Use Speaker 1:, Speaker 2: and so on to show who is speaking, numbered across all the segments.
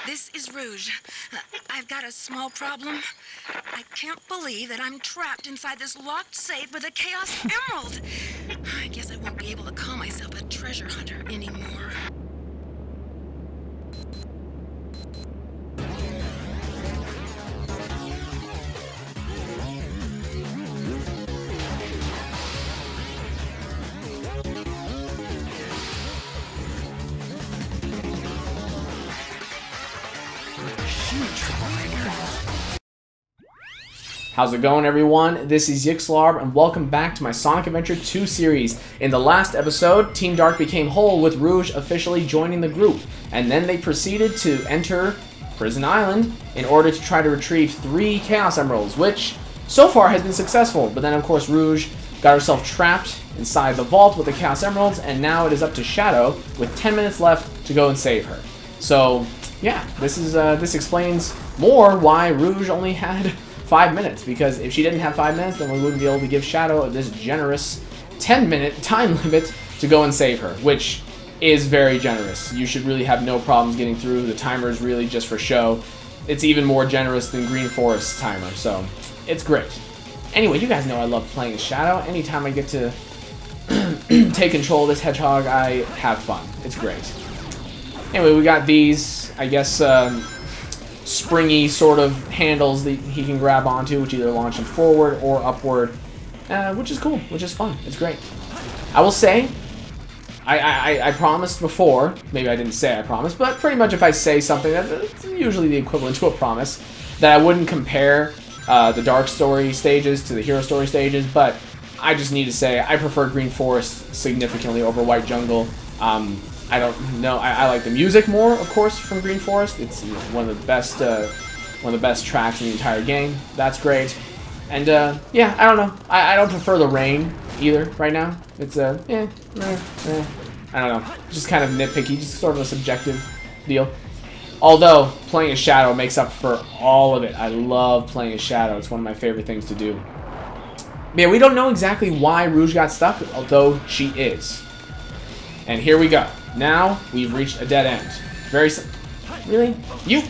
Speaker 1: This is Rouge. I've got a small problem. I can't believe that I'm trapped inside this locked safe with a Chaos Emerald. I guess I won't be able to call myself a treasure hunter anymore.
Speaker 2: How's it going, everyone? This is Yxlarb, and welcome back to my Sonic Adventure 2 series. In the last episode, Team Dark became whole with Rouge officially joining the group, and then they proceeded to enter Prison Island in order to try to retrieve 3 Chaos Emeralds, which so far has been successful. But then, of course, Rouge got herself trapped inside the vault with the Chaos Emeralds, and now it is up to Shadow with 10 minutes left to go and save her. So, yeah, this explains more why Rouge only had 5 minutes, because if she didn't have 5 minutes, then we wouldn't be able to give Shadow this generous 10-minute time limit to go and save her, which is very generous. You should really have no problems getting through. The timer is really just for show. It's even more generous than Green Forest's timer, so it's great. Anyway, you guys know I love playing as Shadow. Anytime I get to take control of this hedgehog, I have fun. It's great. Anyway, we got these, I guess, springy sort of handles that he can grab onto, which either launch him forward or upward, which is cool, which is fun. It's great. I will say, I promised before, maybe I didn't say I promised, but pretty much if I say something, that's usually the equivalent to a promise, that I wouldn't compare the Dark Story stages to the Hero Story stages, but I just need to say I prefer Green Forest significantly over White Jungle. I don't know. I like the music more, of course, from Green Forest. It's one of the best tracks in the entire game. That's great. And yeah, I don't know. I don't prefer the rain either right now. It's I don't know. Just kind of nitpicky, just sort of a subjective deal. Although playing as Shadow makes up for all of it. I love playing as Shadow. It's one of my favorite things to do. But yeah, we don't know exactly why Rouge got stuck, although she is. And here we go. Now we've reached a dead end. Really? You?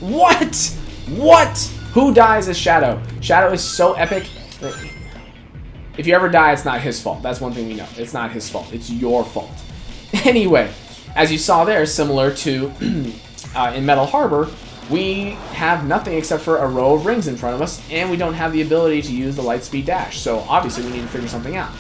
Speaker 2: What? What? Who dies as Shadow? Shadow is so epic. If you ever die, it's not his fault. That's one thing we know. It's not his fault. It's your fault. Anyway, as you saw there, similar to in Metal Harbor, we have nothing except for a row of rings in front of us, and we don't have the ability to use the Lightspeed Dash. So obviously we need to figure something out.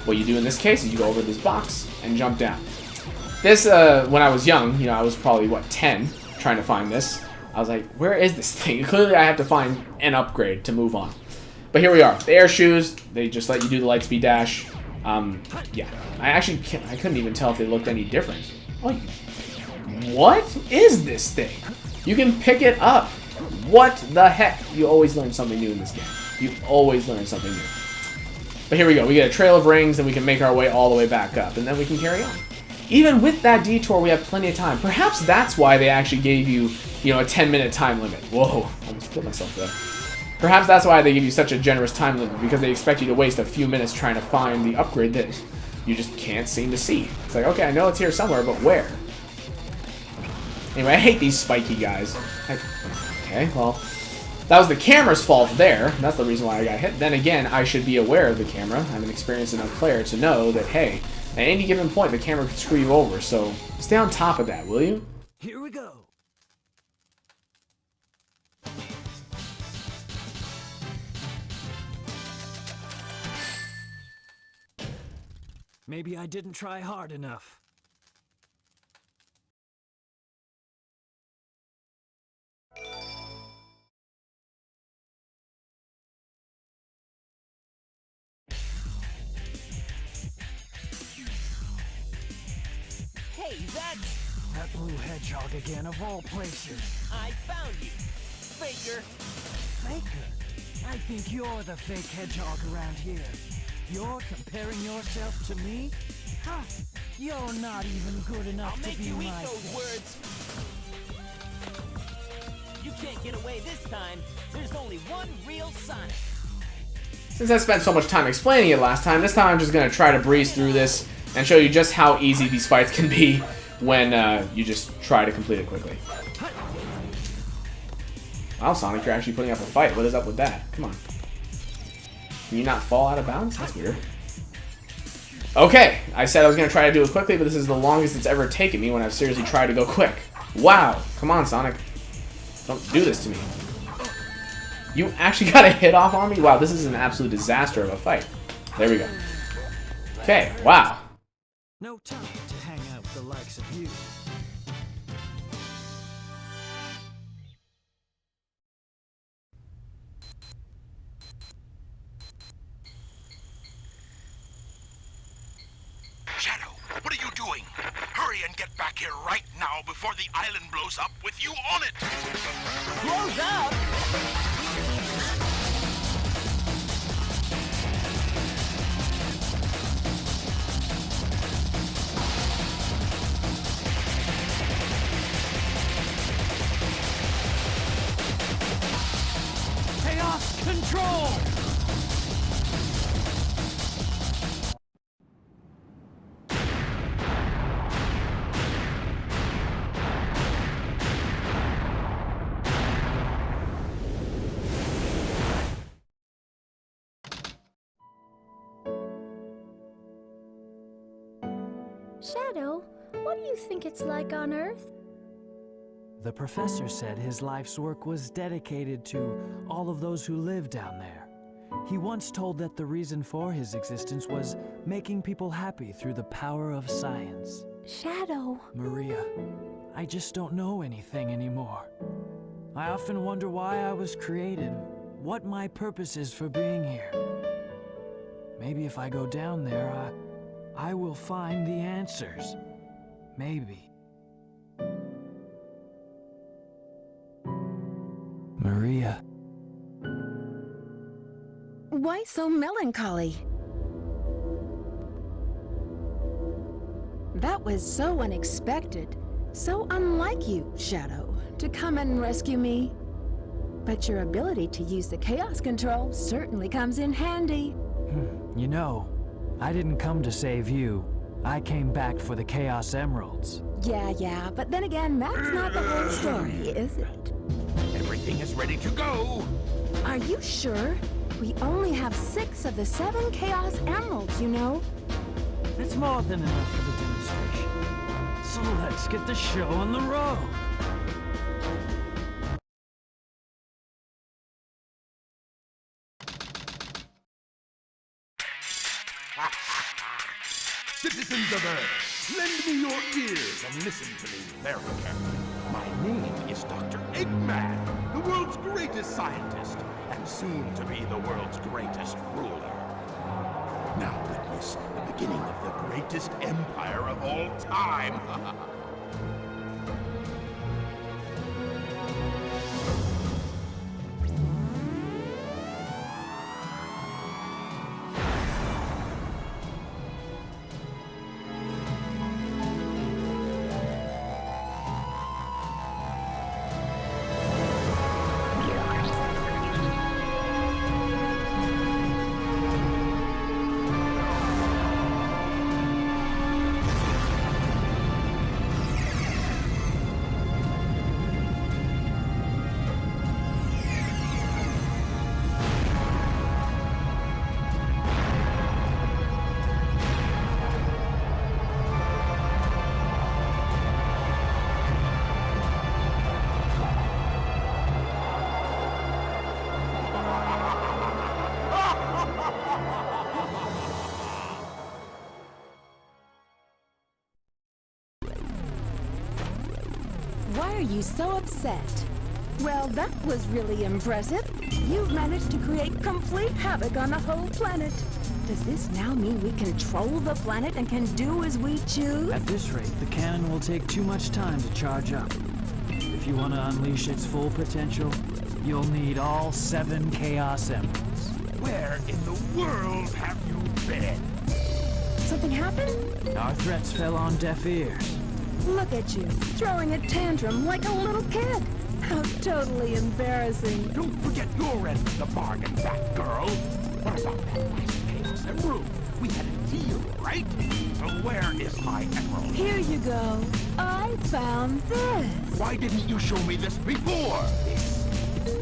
Speaker 2: What you do in this case is you go over this box and jump down. This, when I was young, you know, I was probably, what, 10, trying to find this. I was like, where is this thing? Clearly I have to find an upgrade to move on. But here we are. The air shoes, they just let you do the Lightspeed Dash. Yeah. I couldn't even tell if they looked any different. Oh, what is this thing? You can pick it up. What the heck? You always learn something new in this game. You always learn something new. But here we go. We get a trail of rings, and we can make our way all the way back up, and then we can carry on. Even with that detour, we have plenty of time. Perhaps that's why they actually gave you, you know, a 10-minute time limit. Whoa, I almost killed myself there. Perhaps that's why they give you such a generous time limit, because they expect you to waste a few minutes trying to find the upgrade that you just can't seem to see. It's like, okay, I know it's here somewhere, but where? Anyway, I hate these spiky guys. Okay, well, that was the camera's fault there. That's the reason why I got hit. Then again, I should be aware of the camera. I'm an experienced enough player to know that, hey, at any given point, the camera could screw you over, so stay on top of that, will you?
Speaker 3: Here we go. Maybe I didn't try hard enough.
Speaker 4: Hey,
Speaker 3: That blue hedgehog again, of all places.
Speaker 4: I found you, Faker.
Speaker 3: Faker? I think you're the fake hedgehog around here. You're comparing yourself to me? Ha! You're not even good enough
Speaker 4: I'll
Speaker 3: to
Speaker 4: make
Speaker 3: be
Speaker 4: you eat
Speaker 3: my...
Speaker 4: those words. You can't get away this time. There's only one real Sonic.
Speaker 2: Since I spent so much time explaining it last time, this time I'm just going to try to breeze through this and show you just how easy these fights can be when you just try to complete it quickly. Wow, Sonic, you're actually putting up a fight. What is up with that? Come on. Can you not fall out of bounds? That's weird. Okay, I said I was going to try to do it quickly, but this is the longest it's ever taken me when I've seriously tried to go quick. Wow. Come on, Sonic. Don't do this to me. You actually got a hit off on me? Wow, this is an absolute disaster of a fight. There we go. Okay, wow.
Speaker 3: No time to hang out with the likes of you.
Speaker 5: Shadow, what are you doing? Hurry and get back here right now before the island blows up with you on it!
Speaker 4: Blows up?
Speaker 3: Chaos control!
Speaker 6: Shadow, what do you think it's like on Earth?
Speaker 3: The professor said his life's work was dedicated to all of those who live down there. He once told that the reason for his existence was making people happy through the power of science.
Speaker 6: Shadow.
Speaker 3: Maria, I just don't know anything anymore. I often wonder why I was created, what my purpose is for being here. Maybe if I go down there, I will find the answers. Maybe. Maria.
Speaker 1: Why so melancholy? That was so unexpected, so unlike you, Shadow, to come and rescue me. But your ability to use the chaos control certainly comes in handy.
Speaker 3: You know, I didn't come to save you. I came back for the Chaos Emeralds.
Speaker 1: Yeah, but then again, that's not the whole story, is it?
Speaker 5: Everything is ready to go!
Speaker 1: Are you sure? We only have 6 of the 7 Chaos Emeralds, you know.
Speaker 3: That's more than enough for the demonstration. So let's get the show on the road.
Speaker 5: Citizens of Earth, lend me your ears and listen to me very carefully. My name is Dr. Eggman, the world's greatest scientist, and soon to be the world's greatest ruler. Now witness the beginning of the greatest empire of all time.
Speaker 1: Why are you so upset? Well, that was really impressive. You've managed to create complete havoc on the whole planet. Does this now mean we control the planet and can do as we choose?
Speaker 3: At this rate, the cannon will take too much time to charge up. If you want to unleash its full potential, you'll need all 7 Chaos Emeralds.
Speaker 5: Where in the world have you been?
Speaker 1: Something happened?
Speaker 3: Our threats fell on deaf ears.
Speaker 1: Look at you, throwing a tantrum like a little kid. How totally embarrassing.
Speaker 5: Don't forget your end of the bargain, Batgirl. What about that last Chaos Emerald? We had a deal, right? So where is my emerald?
Speaker 1: Here you go. I found this.
Speaker 5: Why didn't you show me this before?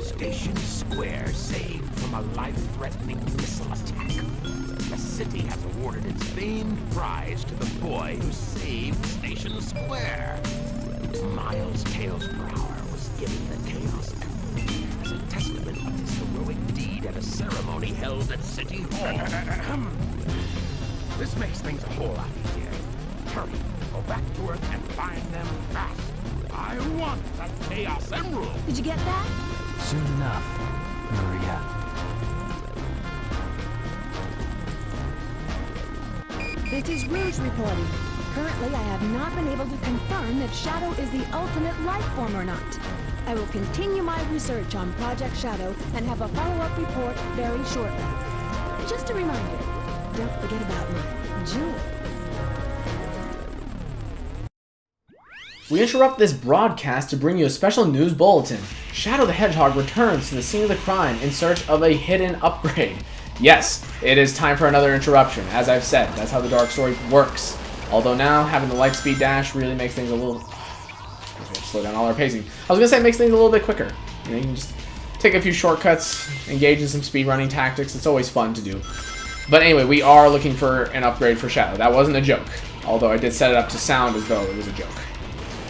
Speaker 5: Station Square saved from a life-threatening missile attack. The city has awarded its famed prize to the boy who saved Station Square. Miles Tails per hour was given the Chaos Emerald as a testament of his heroic deed at a ceremony held at City Hall. This makes things a whole lot easier. Hurry, go back to Earth and find them fast. I want that Chaos Emerald!
Speaker 6: Did you get that?
Speaker 3: Soon enough, Maria.
Speaker 7: This is Rouge reporting. Currently, I have not been able to confirm if Shadow is the ultimate life form or not. I will continue my research on Project Shadow and have a follow-up report very shortly. Just a reminder, don't forget about my jewels.
Speaker 2: We interrupt this broadcast to bring you a special news bulletin. Shadow the Hedgehog returns to the scene of the crime in search of a hidden upgrade. Yes, it is time for another interruption. As I've said, that's how the Dark Story works. Although now, having the light speed dash really makes things a little... We have to slow down all our pacing. I was going to say it makes things a little bit quicker. You know, you can just take a few shortcuts, engage in some speedrunning tactics. It's always fun to do. But anyway, we are looking for an upgrade for Shadow. That wasn't a joke. Although I did set it up to sound as though it was a joke.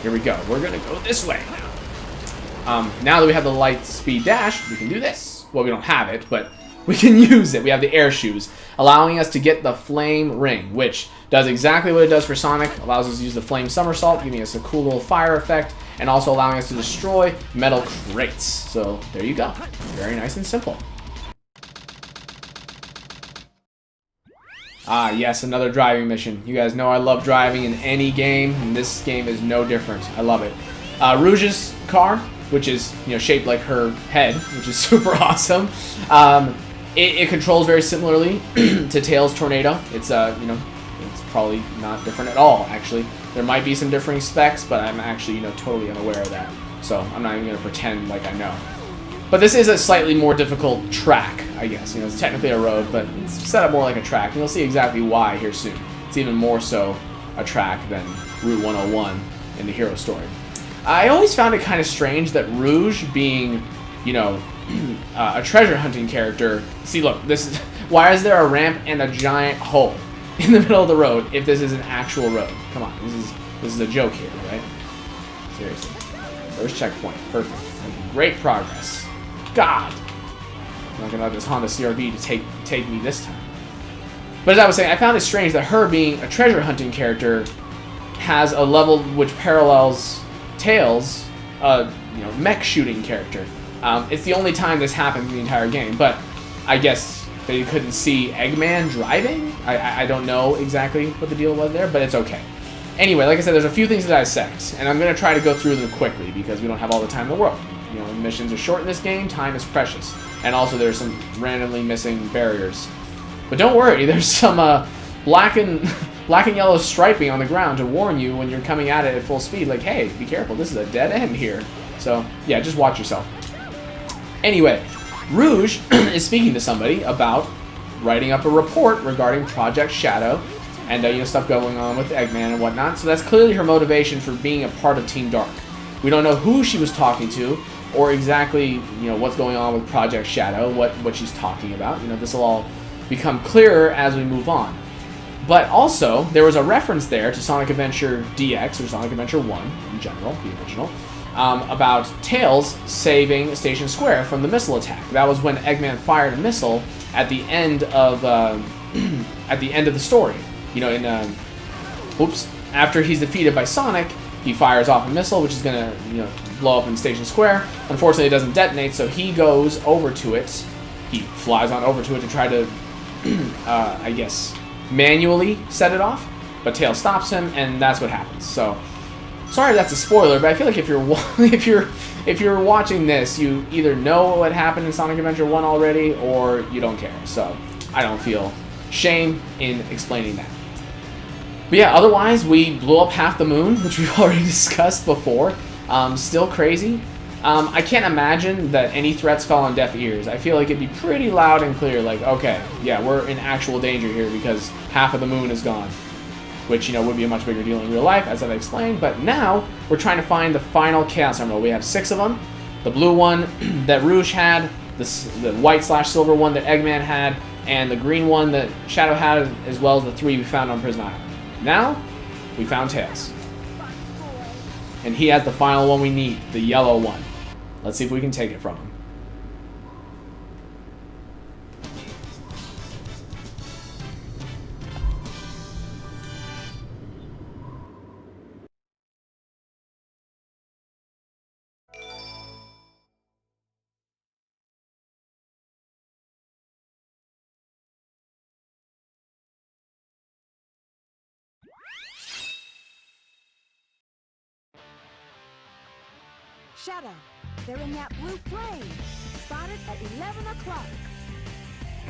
Speaker 2: Here we go. We're going to go this way now. Now that we have the light speed dash, we can do this. Well, we don't have it, but we can use it. We have the air shoes, allowing us to get the flame ring, which does exactly what it does for Sonic. Allows us to use the flame somersault, giving us a cool little fire effect, and also allowing us to destroy metal crates. So there you go. Very nice and simple. Ah, yes, another driving mission. You guys know I love driving in any game, and this game is no different. I love it. Rouge's car, which is, you know, shaped like her head, which is super awesome. It controls very similarly to Tails' Tornado. It's you know, it's probably not different at all. Actually, there might be some differing specs, but I'm actually, you know, totally unaware of that. So I'm not even gonna pretend like I know. But this is a slightly more difficult track, I guess. You know, it's technically a road, but it's set up more like a track. And you'll see exactly why here soon. It's even more so a track than Route 101 in the hero story. I always found it kind of strange that Rouge, being, you know, a treasure hunting character. See, look, this is why is there a ramp and a giant hole in the middle of the road if this is an actual road? Come on, this is a joke here, right? Seriously. First checkpoint, perfect. Making great progress. God, I'm not gonna let this Honda CR-V to take me this time. But as I was saying, I found it strange that her being a treasure hunting character has a level which parallels Tails, you know, mech shooting character. It's the only time this happens in the entire game, but I guess they couldn't see Eggman driving? I don't know exactly what the deal was there, but it's okay. Anyway, like I said, there's a few things to dissect, and I'm going to try to go through them quickly because we don't have all the time in the world. You know, missions are short in this game, time is precious. And also there's some randomly missing barriers. But don't worry, there's some black and yellow striping on the ground to warn you when you're coming at it at full speed, like, hey, be careful, this is a dead end here. So, yeah, just watch yourself. Anyway, Rouge is speaking to somebody about writing up a report regarding Project Shadow and you know, stuff going on with Eggman and whatnot. So that's clearly her motivation for being a part of Team Dark. We don't know who she was talking to or exactly, you know, what's going on with Project Shadow, what she's talking about. You know, this will all become clearer as we move on. But also, there was a reference there to Sonic Adventure DX, or Sonic Adventure 1 in general, the original, about Tails saving Station Square from the missile attack. That was when Eggman fired a missile at the end of the story. You know, after he's defeated by Sonic, he fires off a missile, which is gonna, you know, blow up in Station Square. Unfortunately, it doesn't detonate, so he goes over to it. He flies on over to it to try to, I guess, manually set it off. But Tails stops him, and that's what happens. So, sorry that's a spoiler, but I feel like if you're watching this, you either know what happened in Sonic Adventure 1 already, or you don't care. So, I don't feel shame in explaining that. But yeah, otherwise, we blew up half the moon, which we've already discussed before. Still crazy. I can't imagine that any threats fell on deaf ears. I feel like it'd be pretty loud and clear, like, okay, yeah, we're in actual danger here because half of the moon is gone. Which, you know, would be a much bigger deal in real life, as I've explained. But now, we're trying to find the final Chaos Emerald. We have 6 of them. the blue one that Rouge had, the white/silver one that Eggman had, and the green one that Shadow had, as well as the 3 we found on Prison Island. Now, we found Tails. And he has the final one we need, the yellow one. Let's see if we can take it from him.
Speaker 7: Shadow, they're in that blue plane. Spotted at 11 o'clock.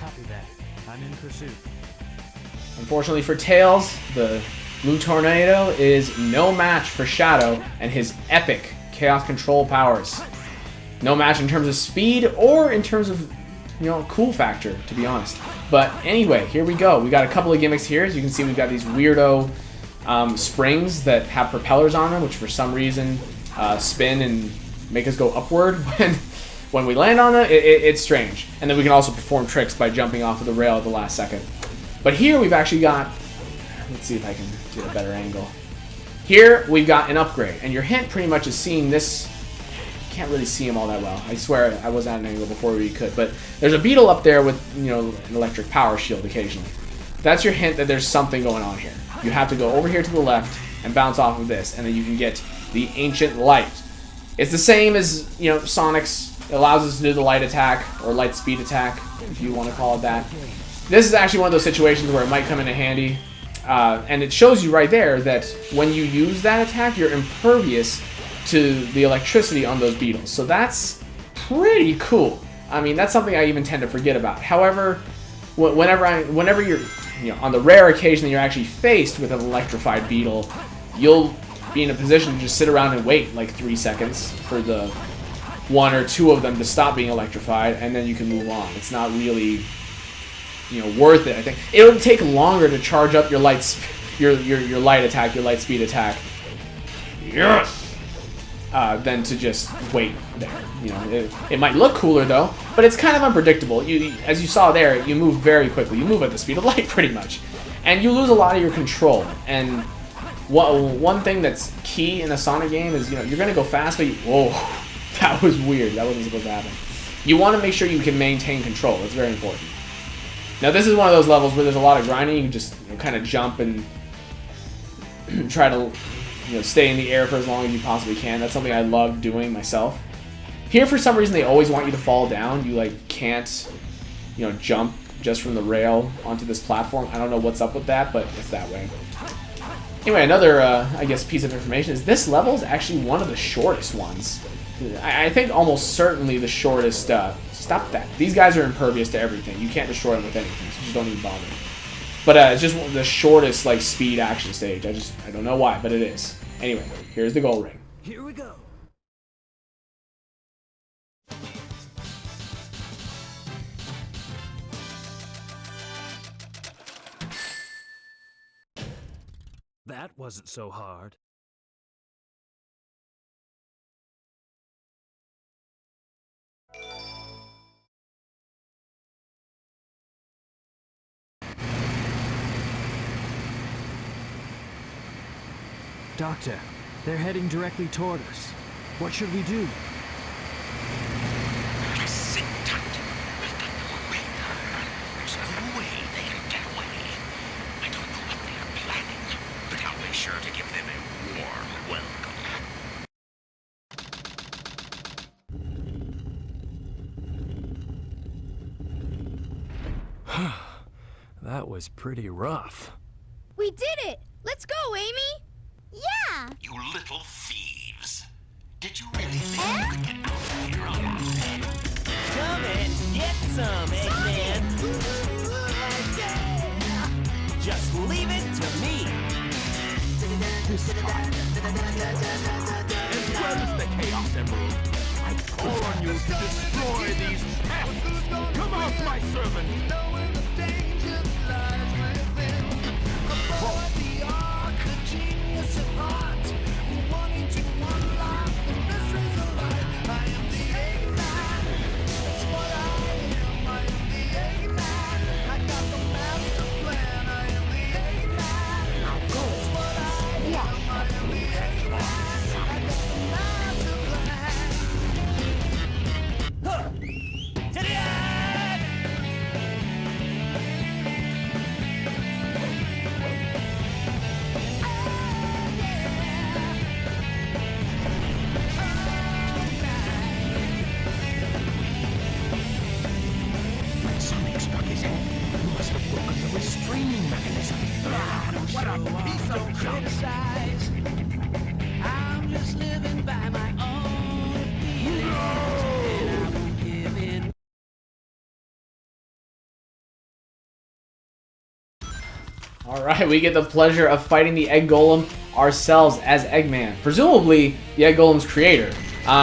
Speaker 3: Copy that. I'm in pursuit.
Speaker 2: Unfortunately for Tails, the blue tornado is no match for Shadow and his epic chaos control powers. No match in terms of speed or in terms of, cool factor, to be honest. But anyway, here we go. We got a couple of gimmicks here. As you can see, we've got these weirdo springs that have propellers on them, which for some reason spin and make us go upward when we land on it. It's strange. And then we can also perform tricks by jumping off of the rail at the last second. But here we've actually got, let's see if I can do a better angle. Here we've got an upgrade, and your hint pretty much is seeing this. You can't really see him all that well. I swear I was at an angle before we could, but there's a beetle up there with an electric power shield occasionally. That's your hint that there's something going on here. You have to go over here to the left and bounce off of this, and then you can get the Ancient Light. It's the same as Sonic's. It allows us to do the light attack or light speed attack, if you want to call it that. This is actually one of those situations where it might come in handy, and it shows you right there that when you use that attack, you're impervious to the electricity on those beetles. So that's pretty cool. I mean, that's something I even tend to forget about. However, whenever you're, on the rare occasion that you're actually faced with an electrified beetle, you'll be in a position to just sit around and wait like 3 seconds for the 1 or 2 of them to stop being electrified, and then you can move on. It's not really worth it. I think it'll take longer to charge up your light attack, your light speed attack, yes, than to just wait there. It might look cooler though, but it's kind of unpredictable. As you saw there, you move very quickly. You move at the speed of light pretty much, and you lose a lot of your control. And one thing that's key in a Sonic game is you're gonna go fast, but whoa, that was weird. That wasn't supposed to happen. You want to make sure you can maintain control. It's very important. Now this is one of those levels where there's a lot of grinding. You can just kind of jump and try to stay in the air for as long as you possibly can. That's something I love doing myself. Here for some reason they always want you to fall down. You can't jump just from the rail onto this platform. I don't know what's up with that, but it's that way. Anyway, another I guess piece of information is this level is actually one of the shortest ones. I think almost certainly the shortest. Stop that. These guys are impervious to everything. You can't destroy them with anything, so just don't even bother. But it's just the shortest speed action stage. I don't know why, but it is. Anyway, here's the gold ring.
Speaker 3: Here we go. That wasn't so hard. Doctor, they're heading directly toward us. What should we do?
Speaker 5: Just sit tight. We've got them on radar. There's no way they can get away. I don't know what they're planning, but I'll be sure to give them a warm welcome.
Speaker 3: That was pretty rough.
Speaker 6: We did it! Let's go, Amy! Yeah!
Speaker 5: You little thieves. Did you really think you could get out of here on your own?
Speaker 4: Come and get some, Eggman. Just leave it to me.
Speaker 5: As well as the Chaos Emerald, I call on you to destroy these pests. Come out, my servant.
Speaker 8: Wanting to unlock the mysteries of life. I am the
Speaker 2: Alright, we get the pleasure of fighting the Egg Golem ourselves as Eggman. Presumably, the Egg Golem's creator.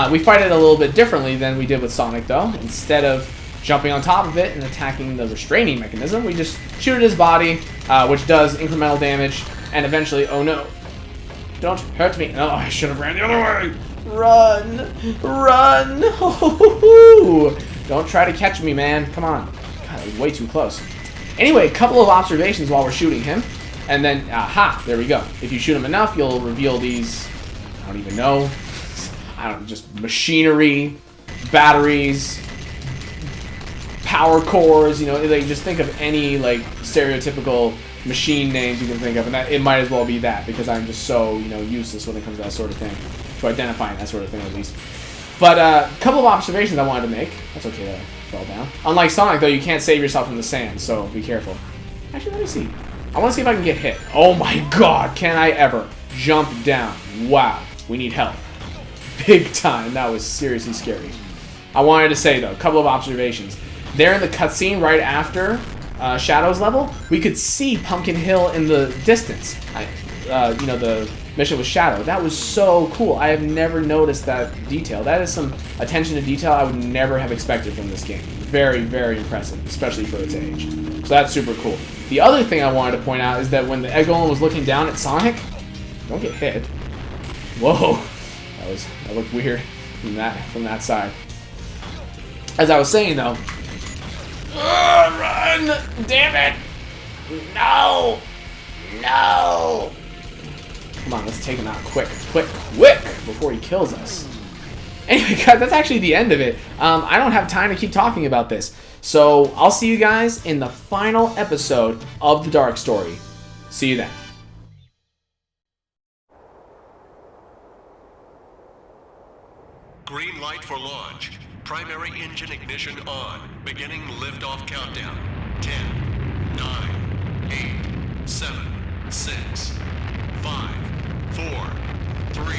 Speaker 2: We fight it a little bit differently than we did with Sonic, though. Instead of jumping on top of it and attacking the restraining mechanism, we just shoot at his body, which does incremental damage, and eventually, oh no, don't hurt me. No, I should have ran the other way. Run! Run! Don't try to catch me, man. Come on. God, that was way too close. Anyway, a couple of observations while we're shooting him. And then, aha, there we go. If you shoot him enough, you'll reveal these, I don't even know. Just machinery, batteries, power cores, you know, like, just think of any, like, stereotypical machine names you can think of, and that it might as well be that, because I'm just so, you know, useless when it comes to that sort of thing, to identifying that sort of thing, at least. But a couple of observations I wanted to make. That's okay that I fell down. Unlike Sonic, though, you can't save yourself from the sand, so be careful. Actually, let me see. I want to see if I can get hit. Oh my god, can I ever jump down? Wow, we need help. Big time. That was seriously scary. I wanted to say, though, a couple of observations. There in the cutscene right after Shadow's level, we could see Pumpkin Hill in the distance. You know, the mission with Shadow. That was so cool. I have never noticed that detail. That is some attention to detail I would never have expected from this game. Very, very impressive, especially for its age. So that's super cool. The other thing I wanted to point out is that when the Egg Golem was looking down at Sonic, don't get hit. Whoa. That looked weird from that side. As I was saying, though, run! Damn it! No! No! Come on, let's take him out quick, before he kills us. Anyway, guys, that's actually the end of it. I don't have time to keep talking about this, so I'll see you guys in the final episode of the Dark Story. See you then.
Speaker 8: Green light for launch. Primary engine ignition on. Beginning liftoff countdown. 10, 9, 8, 7, 6, 5, 4, 3,